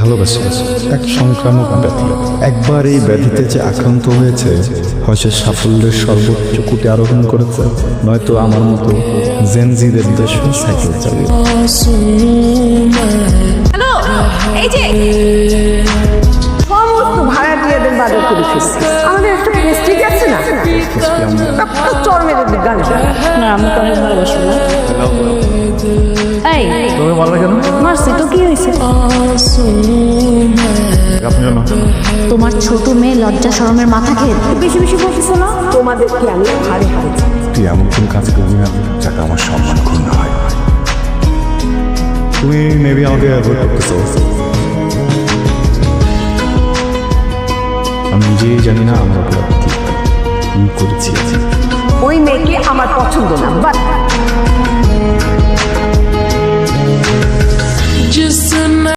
ভালোবাসা এক সংক্রামক ব্যাধি। একবার এই ব্যাধিতে যে আক্রান্ত হয়েছে, হয় সে সাফল্যের সর্বোচ্চ কুটে আরোহণ করেছে, নয়তো আমার মতো জেনজিদের দেশ সাইকেল চালিয়ে। হ্যালো, এই যে সমস্ত ভাড়াটিয়াদের বাজার করে ফেলছি। আমাদের একটা প্রেস্টিজ আছে না, চরমের গান। না, আমি তো অনেক ভালোবাসি না। এই তুমি মারলে কেন? মারছি তো কি হয়েছে? আপনি জানো তোমার ছোট মেয়ে লজ্জা শরমের মাথা খেয়ে বেশি বেশি বলতেছো না? তোমাদেরকে আমি হারে হারেছি। তুই এমন কোন কাজ করবি না যাতে আমার সম্মান ক্ষুণ্ণ হয়। তুমি মেবি আমাকে অ্যাভয়েড করতেছো। আমি নিজেই জানি না আমার অপরাধ কি করেছি। ওই মেয়েকে আমার পছন্দ না, বাট जिस